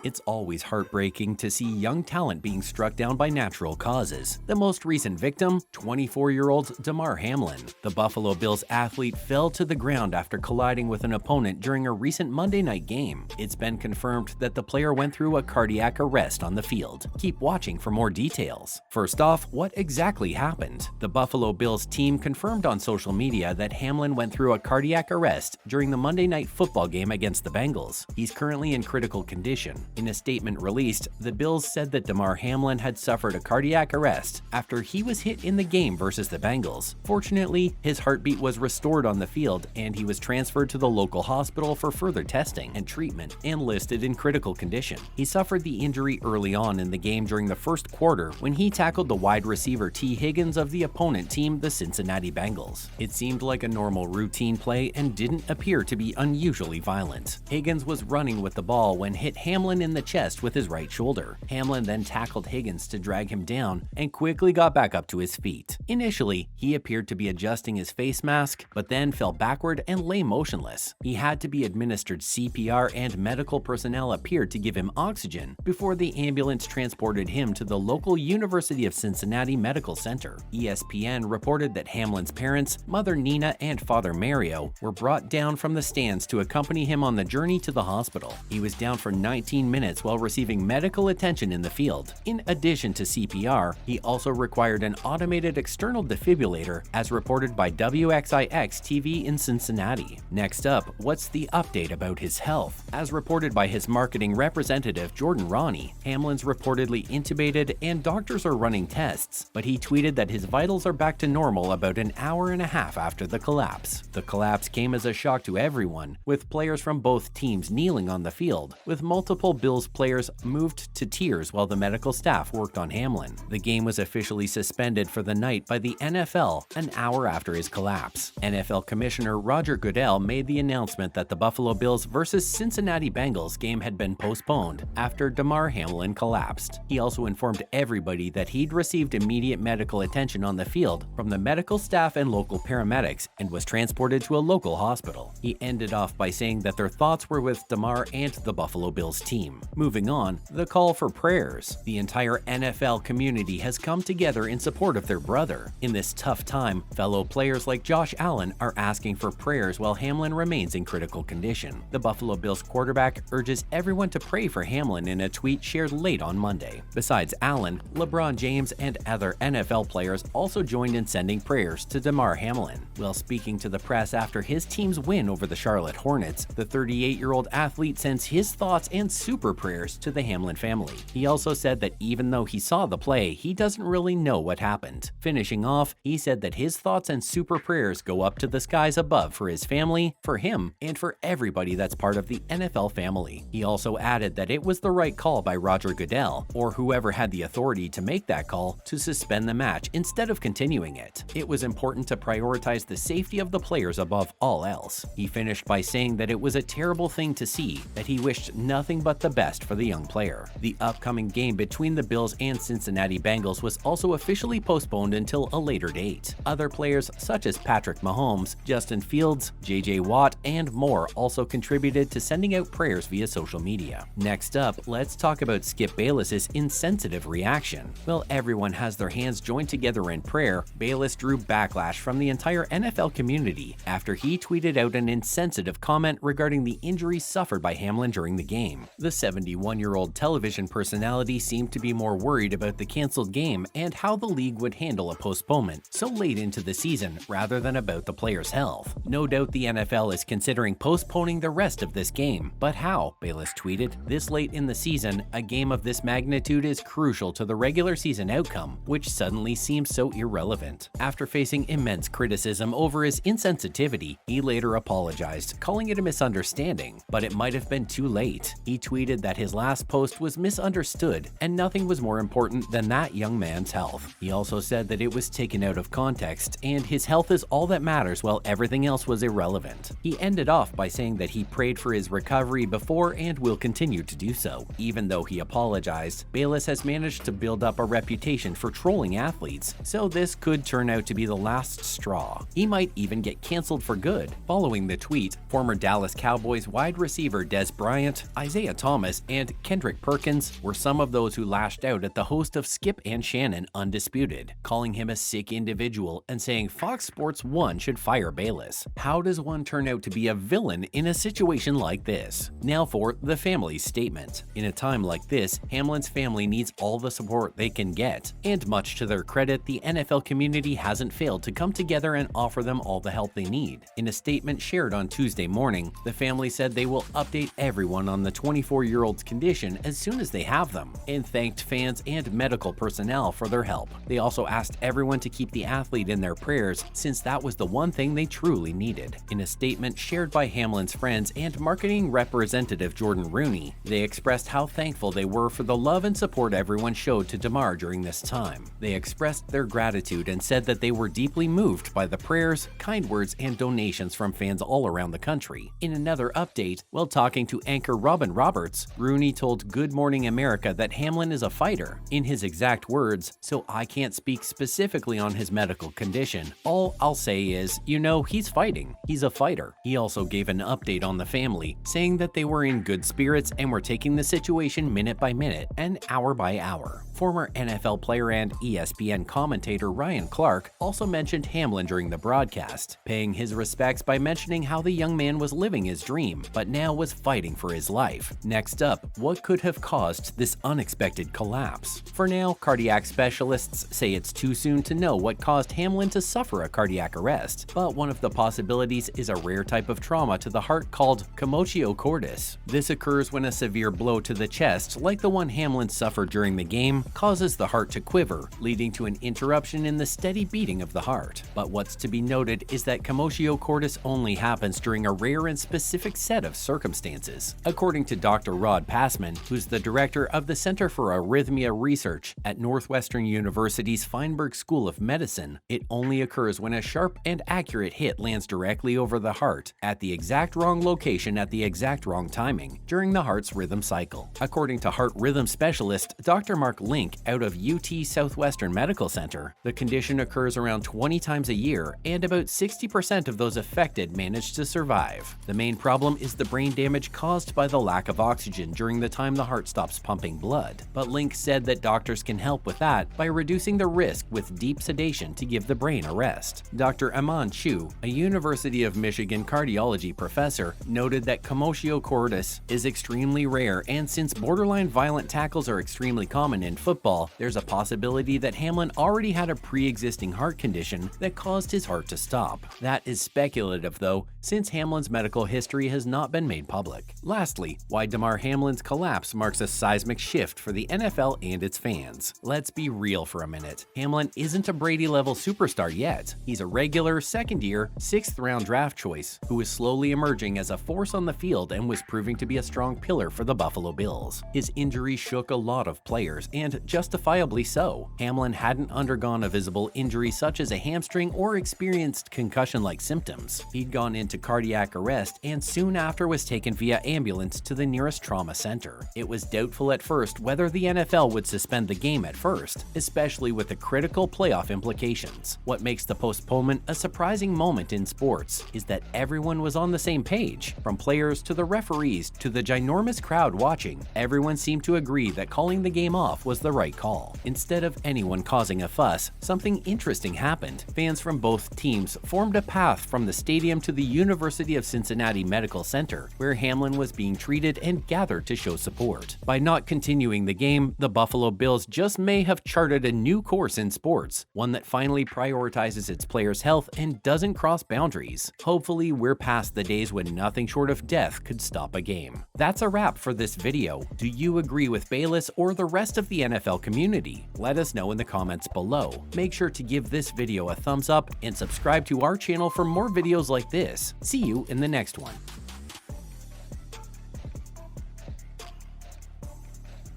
It's always heartbreaking to see young talent being struck down by natural causes. The most recent victim, 24-year-old Damar Hamlin. The Buffalo Bills athlete fell to the ground after colliding with an opponent during a recent Monday night game. It's been confirmed that the player went through a cardiac arrest on the field. Keep watching for more details. First off, what exactly happened? The Buffalo Bills team confirmed on social media that Hamlin went through a cardiac arrest during the Monday night football game against the Bengals. He's currently in critical condition. In a statement released, the Bills said that Damar Hamlin had suffered a cardiac arrest after he was hit in the game versus the Bengals. Fortunately, his heartbeat was restored on the field and he was transferred to the local hospital for further testing and treatment and listed in critical condition. He suffered the injury early on in the game during the first quarter when he tackled the wide receiver T. Higgins of the opponent team, the Cincinnati Bengals. It seemed like a normal routine play and didn't appear to be unusually violent. Higgins was running with the ball when hit Hamlin in the chest with his right shoulder. Hamlin then tackled Higgins to drag him down and quickly got back up to his feet. Initially, he appeared to be adjusting his face mask, but then fell backward and lay motionless. He had to be administered CPR and medical personnel appeared to give him oxygen before the ambulance transported him to the local University of Cincinnati Medical Center. ESPN reported that Hamlin's parents, Mother Nina and Father Mario, were brought down from the stands to accompany him on the journey to the hospital. He was down for 19 minutes while receiving medical attention in the field. In addition to CPR, he also required an automated external defibrillator, as reported by WXIX TV in Cincinnati. Next up, what's the update about his health? As reported by his marketing representative Jordan Ronnie, Hamlin's reportedly intubated and doctors are running tests, but he tweeted that his vitals are back to normal about an hour and a half after the collapse. The collapse came as a shock to everyone, with players from both teams kneeling on the field, with multiple Bills players moved to tears while the medical staff worked on Hamlin. The game was officially suspended for the night by the NFL an hour after his collapse. NFL Commissioner Roger Goodell made the announcement that the Buffalo Bills vs. Cincinnati Bengals game had been postponed after Damar Hamlin collapsed. He also informed everybody that he'd received immediate medical attention on the field from the medical staff and local paramedics and was transported to a local hospital. He ended off by saying that their thoughts were with Damar and the Buffalo Bills team. Moving on, the call for prayers. The entire NFL community has come together in support of their brother. In this tough time, fellow players like Josh Allen are asking for prayers while Hamlin remains in critical condition. The Buffalo Bills quarterback urges everyone to pray for Hamlin in a tweet shared late on Monday. Besides Allen, LeBron James and other NFL players also joined in sending prayers to Damar Hamlin. While speaking to the press after his team's win over the Charlotte Hornets, the 38-year-old athlete sends his thoughts and super prayers to the Hamlin family. He also said that even though he saw the play, he doesn't really know what happened. Finishing off, he said that his thoughts and super prayers go up to the skies above for his family, for him, and for everybody that's part of the NFL family. He also added that it was the right call by Roger Goodell, or whoever had the authority to make that call, to suspend the match instead of continuing it. It was important to prioritize the safety of the players above all else. He finished by saying that it was a terrible thing to see, that he wished nothing but the best for the young player. The upcoming game between the Bills and Cincinnati Bengals was also officially postponed until a later date. Other players such as Patrick Mahomes, Justin Fields, JJ Watt, and more also contributed to sending out prayers via social media. Next up, let's talk about Skip Bayless's insensitive reaction. While everyone has their hands joined together in prayer, Bayless drew backlash from the entire NFL community after he tweeted out an insensitive comment regarding the injury suffered by Hamlin during the game. The 71-year-old television personality seemed to be more worried about the canceled game and how the league would handle a postponement so late into the season rather than about the player's health. No doubt the NFL is considering postponing the rest of this game, but how? Bayless tweeted. This late in the season, a game of this magnitude is crucial to the regular season outcome, which suddenly seems so irrelevant. After facing immense criticism over his insensitivity, he later apologized, calling it a misunderstanding, but it might have been too late. He tweeted that his last post was misunderstood and nothing was more important than that young man's health. He also said that it was taken out of context and his health is all that matters while everything else was irrelevant. He ended off by saying that he prayed for his recovery before and will continue to do so. Even though he apologized, Bayless has managed to build up a reputation for trolling athletes, so this could turn out to be the last straw. He might even get canceled for good. Following the tweet, former Dallas Cowboys wide receiver Dez Bryant, Isaiah Thomas, Thomas and Kendrick Perkins were some of those who lashed out at the host of Skip and Shannon Undisputed, calling him a sick individual and saying Fox Sports 1 should fire Bayless. How does one turn out to be a villain in a situation like this? Now for the family's statement. In a time like this, Hamlin's family needs all the support they can get, and much to their credit, the NFL community hasn't failed to come together and offer them all the help they need. In a statement shared on Tuesday morning, the family said they will update everyone on the 24-year-old's condition as soon as they have them, and thanked fans and medical personnel for their help. They also asked everyone to keep the athlete in their prayers, since that was the one thing they truly needed. In a statement shared by Hamlin's friends and marketing representative Jordan Rooney, they expressed how thankful they were for the love and support everyone showed to Damar during this time. They expressed their gratitude and said that they were deeply moved by the prayers, kind words, and donations from fans all around the country. In another update, while talking to anchor Robin Roberts, Rooney told Good Morning America that Hamlin is a fighter. In his exact words, "So I can't speak specifically on his medical condition. All I'll say is, he's fighting. He's a fighter." He also gave an update on the family, saying that they were in good spirits and were taking the situation minute by minute and hour by hour. Former NFL player and ESPN commentator Ryan Clark also mentioned Hamlin during the broadcast, paying his respects by mentioning how the young man was living his dream, but now was fighting for his life. Next up, what could have caused this unexpected collapse? For now, cardiac specialists say it's too soon to know what caused Hamlin to suffer a cardiac arrest, but one of the possibilities is a rare type of trauma to the heart called commotio cordis. This occurs when a severe blow to the chest, like the one Hamlin suffered during the game, causes the heart to quiver, leading to an interruption in the steady beating of the heart. But what's to be noted is that commotio cordis only happens during a rare and specific set of circumstances. According to Dr. Rod Passman, who's the director of the Center for Arrhythmia Research at Northwestern University's Feinberg School of Medicine, it only occurs when a sharp and accurate hit lands directly over the heart, at the exact wrong location at the exact wrong timing, during the heart's rhythm cycle. According to heart rhythm specialist Dr. Mark Link out of UT Southwestern Medical Center, the condition occurs around 20 times a year, and about 60% of those affected manage to survive. The main problem is the brain damage caused by the lack of oxygen during the time the heart stops pumping blood. But Link said that doctors can help with that by reducing the risk with deep sedation to give the brain a rest. Dr. Aman Chu, a University of Michigan cardiology professor, noted that commotio cordis is extremely rare, and since borderline violent tackles are extremely common in football, there's a possibility that Hamlin already had a pre-existing heart condition that caused his heart to stop. That is speculative though, since Hamlin's medical history has not been made public. Lastly, why Damar Hamlin's collapse marks a seismic shift for the NFL and its fans. Let's be real for a minute. Hamlin isn't a Brady-level superstar yet. He's a regular, second-year, sixth-round draft choice who is slowly emerging as a force on the field and was proving to be a strong pillar for the Buffalo Bills. His injury shook a lot of players, and justifiably so. Hamlin hadn't undergone a visible injury such as a hamstring or experienced concussion-like symptoms. He'd gone into cardiac arrest and soon after was taken via ambulance to the nearest trauma center. It was doubtful at first whether the NFL would suspend the game at first, especially with the critical playoff implications. What makes the postponement a surprising moment in sports is that everyone was on the same page. From players to the referees to the ginormous crowd watching, everyone seemed to agree that calling the game off was the right call. Instead of anyone causing a fuss, something interesting happened. Fans from both teams formed a path from the stadium to the University of Cincinnati Medical Center, where Hamlin was being treated, and gathered to show support. By not continuing the game, the Buffalo Bills just may have charted a new course in sports, one that finally prioritizes its players' health and doesn't cross boundaries. Hopefully, we're past the days when nothing short of death could stop a game. That's a wrap for this video. Do you agree with Bayless or the rest of the NFL community? Let us know in the comments below. Make sure to give this video a thumbs up and subscribe to our channel for more videos like this. See you in the next one.